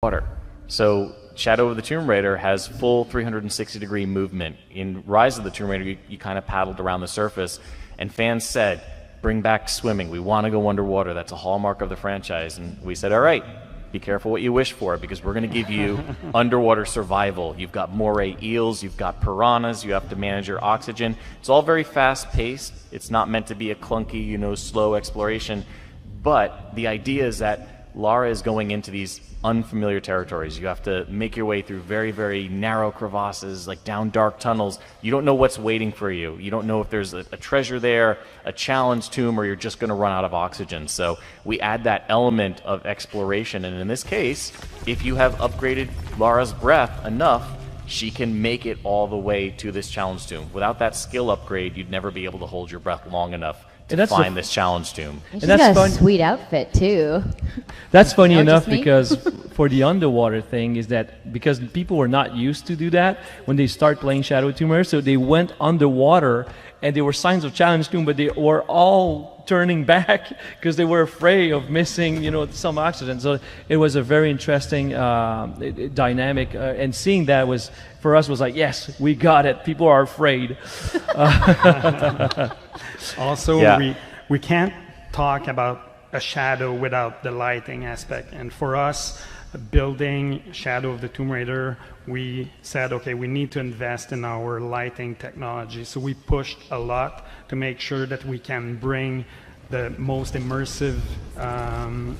water. So Shadow of the Tomb Raider has full 360-degree movement. In Rise of the Tomb Raider, you kind of paddled around the surface, and fans said, bring back swimming. We want to go underwater. That's a hallmark of the franchise. And we said, all right, be careful what you wish for, because we're going to give you underwater survival. You've got moray eels, you've got piranhas, you have to manage your oxygen. It's all very fast-paced. It's not meant to be a clunky, slow exploration. But the idea is that Lara is going into these unfamiliar territories. You have to make your way through very, very narrow crevasses, like down dark tunnels. You don't know what's waiting for you. You don't know if there's a treasure there, a challenge tomb, or you're just going to run out of oxygen. So we add that element of exploration. And in this case, if you have upgraded Lara's breath enough, she can make it all the way to this challenge tomb. Without that skill upgrade, you'd never be able to hold your breath long enough to find this challenge tomb. And she's got a sweet outfit too. That's funny enough, because for the underwater thing is that because people were not used to do that when they start playing Shadow of the Tomb Raider, so they went underwater and there were signs of challenge tomb, but they were all turning back because they were afraid of missing, some oxygen. So it was a very interesting dynamic, and seeing that was for us was like, yes, we got it. People are afraid. Also, yeah. we can't talk about a shadow without the lighting aspect. And for us, building Shadow of the Tomb Raider, we said, okay, we need to invest in our lighting technology. So we pushed a lot to make sure that we can bring the most immersive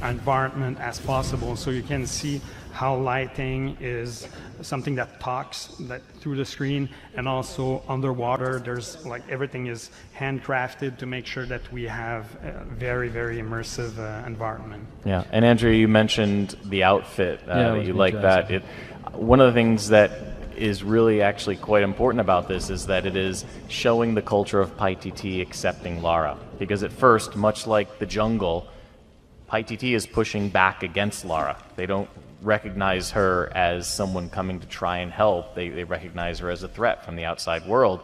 environment as possible. So you can see how lighting is something that talks through the screen, and also underwater, there's everything is handcrafted to make sure that we have a very, very immersive environment. Yeah, and Andrew, you mentioned the outfit. That you like that. One of the things that is really actually quite important about this is that it is showing the culture of Paititi accepting Lara. Because at first, much like the jungle, Paititi is pushing back against Lara. They don't recognize her as someone coming to try and help. They recognize her as a threat from the outside world.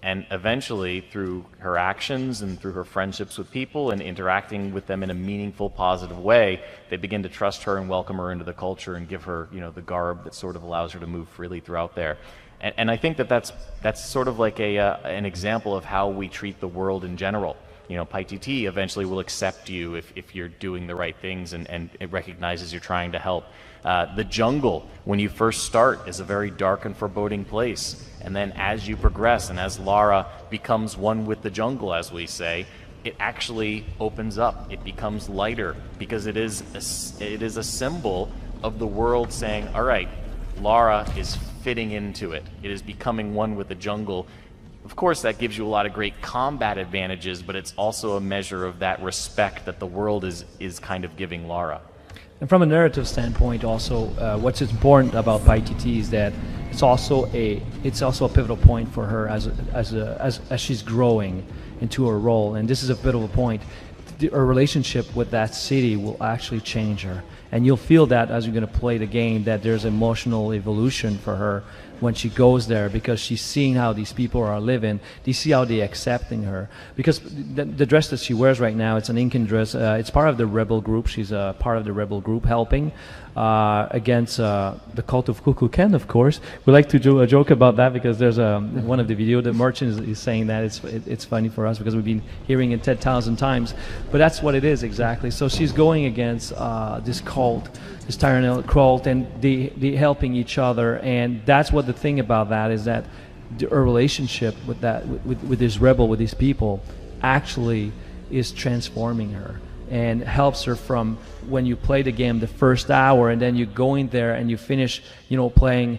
And eventually, through her actions and through her friendships with people and interacting with them in a meaningful, positive way, they begin to trust her and welcome her into the culture and give her, the garb that sort of allows her to move freely throughout there. And I think that's sort of like an example of how we treat the world in general. Paititi eventually will accept you if you're doing the right things and it recognizes you're trying to help. The jungle, when you first start, is a very dark and foreboding place. And then as you progress and as Lara becomes one with the jungle, as we say, it actually opens up. It becomes lighter because it is a symbol of the world saying, all right, Lara is fitting into it. It is becoming one with the jungle. Of course, that gives you a lot of great combat advantages, but it's also a measure of that respect that the world is kind of giving Lara. And from a narrative standpoint, also, what's important about Paititi is that it's also a pivotal point for her as she's growing into her role. And this is a pivotal point. Her relationship with that city will actually change her, and you'll feel that as you're going to play the game, that there's emotional evolution for her when she goes there, because she's seeing how these people are living. They see how they're accepting her, because the dress that she wears right now, it's an Incan dress. It's part of the rebel group. She's a part of the rebel group helping against the cult of Kukulkan, of course. We like to do a joke about that because there's one of the video, the merchant is saying that. It's funny for us because we've been hearing it 10,000 times, but that's what it is exactly. So she's going against this cult, this tyrannical cult, and they helping each other. And that's what the thing about that is, that her relationship with this rebel, with these people, actually is transforming her and helps her from when you play the game the first hour, and then you go in there and you finish playing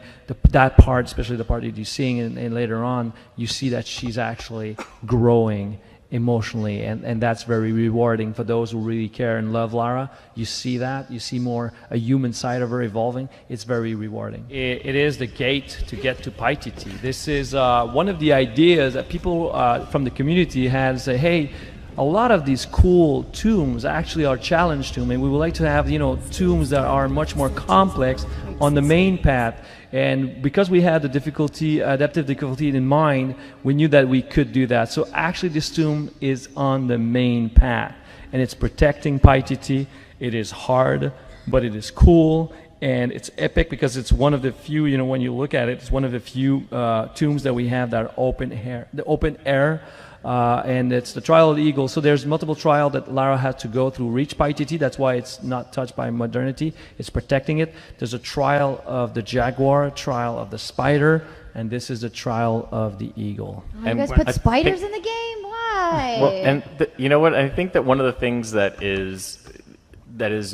that part, especially the part that you're seeing, and later on you see that she's actually growing emotionally, and that's very rewarding for those who really care and love Lara. You see that, you see more a human side of her evolving. It's very rewarding. It is the gate to get to Paititi. This is one of the ideas that people from the community had, say, hey, a lot of these cool tombs actually are challenge tombs, and we would like to have tombs that are much more complex on the main path. And because we had the adaptive difficulty in mind, we knew that we could do that. So actually this tomb is on the main path, and it's protecting Paititi. It is hard, but it is cool. And it's epic because it's one of the few, you know, when you look at it, it's one of the few tombs that we have that are open air. And it's the Trial of the Eagle. So there's multiple trial that Lara had to go through, reach PITT. That's why it's not touched by modernity. It's protecting it. There's a trial of the jaguar, trial of the spider, and this is the trial of the eagle. Oh, you guys put spiders in the game? Why? Well, and you know what? I think that one of the things that is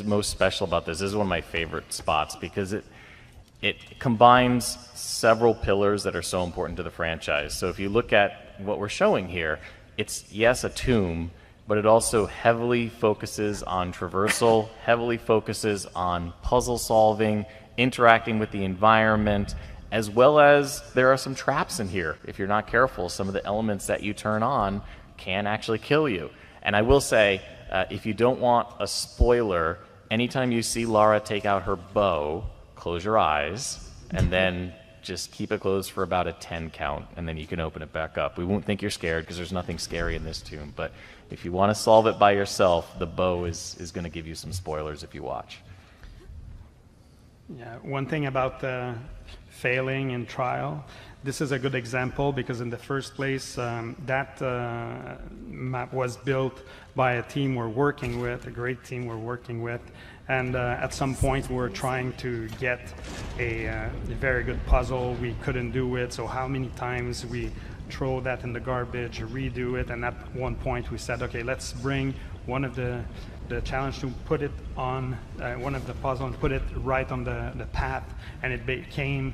most special about this is one of my favorite spots because it combines several pillars that are so important to the franchise. So if you look at what we're showing here, it's, yes, a tomb, but it also heavily focuses on traversal, heavily focuses on puzzle solving, interacting with the environment, as well as there are some traps in here. If you're not careful, some of the elements that you turn on can actually kill you. And I will say, if you don't want a spoiler, anytime you see Lara take out her bow, close your eyes, and then just keep it closed for about a 10 count, and then you can open it back up. We won't think you're scared because there's nothing scary in this tomb, but if you want to solve it by yourself, the bow is going to give you some spoilers if you watch. Yeah, one thing about failing in trial, this is a good example because in the first place, that map was built by a team we're working with, a great team we're working with, and at some point we were trying to get a very good puzzle. We couldn't do it, so how many times we throw that in the garbage, redo it, and at one point we said, okay, let's bring one of the challenge to put it on one of the puzzles and put it right on the path, and it became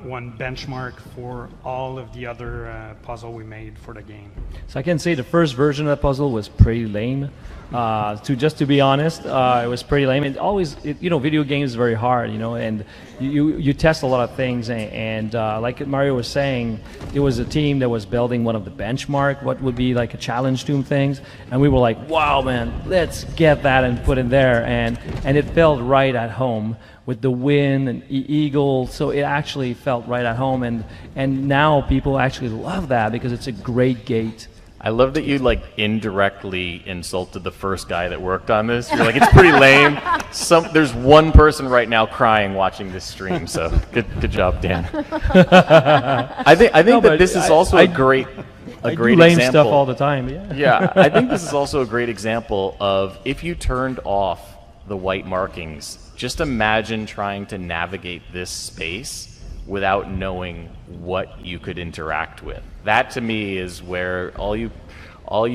one benchmark for all of the other puzzle we made for the game. So I can say the first version of the puzzle was pretty lame. To be honest, it was pretty lame. You know, video games is very hard, you know, and you test a lot of things. And like Mario was saying, it was a team that was building one of the benchmark, what would be like a challenge tomb things, and we were like, wow, man, let's get that and put it there, and it felt right at home with the wind and eagle, so it actually felt right at home, and now people actually love that because it's a great gate. I love that you like indirectly insulted the first guy that worked on this. You're like, it's pretty lame. There's one person right now crying watching this stream, so good job, Dan. I think that this is also a great lame example. Stuff all the time. Yeah, I think this is also a great example of if you turned off the white markings. Just imagine trying to navigate this space without knowing what you could interact with. That to me is where all you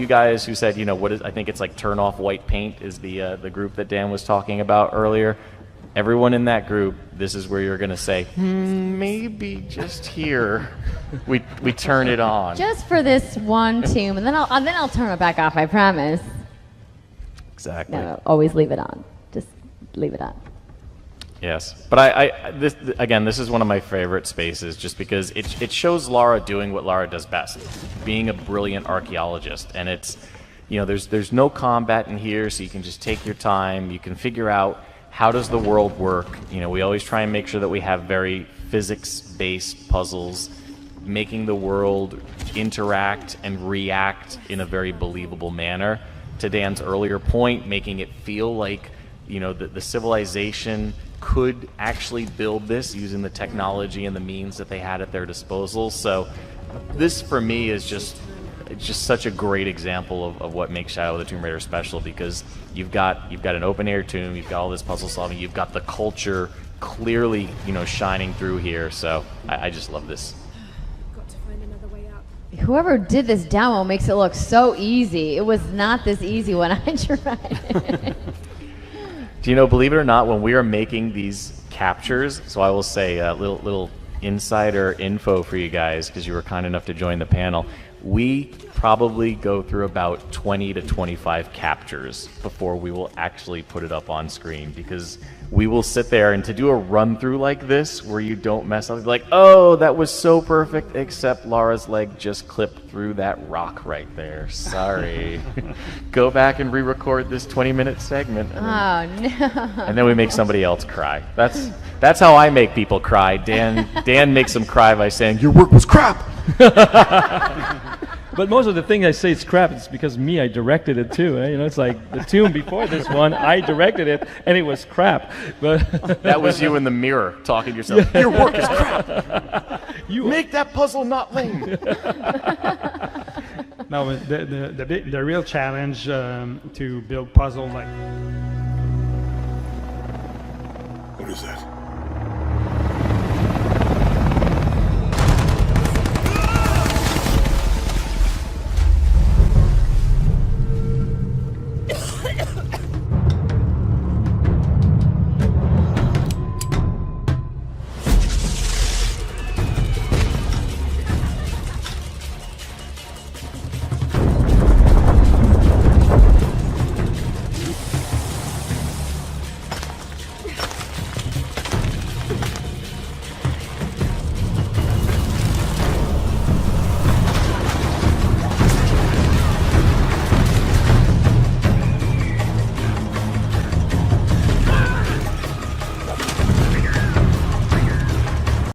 guys who said, you know, I think it's like turn off white paint is the group that Dan was talking about earlier. Everyone in that group, this is where you're going to say, maybe just here we turn it on. Just for this one tomb, and then I'll turn it back off, I promise. Exactly. No, always leave it on. Just leave it on. Yes, but this is one of my favorite spaces just because it shows Lara doing what Lara does best, being a brilliant archaeologist. And it's, you know, there's no combat in here, so you can just take your time. You can figure out how does the world work. You know, we always try and make sure that we have very physics-based puzzles, making the world interact and react in a very believable manner. To Dan's earlier point, making it feel like, you know, the civilization could actually build this using the technology and the means that they had at their disposal. So this for me is just such a great example of what makes Shadow of the Tomb Raider special, because you've got an open air tomb, you've got all this puzzle solving, you've got the culture clearly, you know, shining through here. So I just love this. Got to find another way up. Whoever did this demo makes it look so easy. It was not this easy when I tried it. Do you know, believe it or not, when we are making these captures, so I will say a little insider info for you guys, because you were kind enough to join the panel, we probably go through about 20 to 25 captures before we will actually put it up on screen, because we will sit there and to do a run through like this where you don't mess up, like, oh, that was so perfect, except Lara's leg just clipped through that rock right there. Sorry. Go back and re-record this 20-minute segment. Oh, no. And then we make somebody else cry. That's how I make people cry. Dan makes them cry by saying, your work was crap. But most of the things I say it's crap, it's because I directed it too. You know, it's like the tomb before this one, I directed it, and it was crap. But that was you in the mirror talking to yourself. Your work is crap. You make that puzzle not lame. No, the real challenge to build puzzle like. What is that?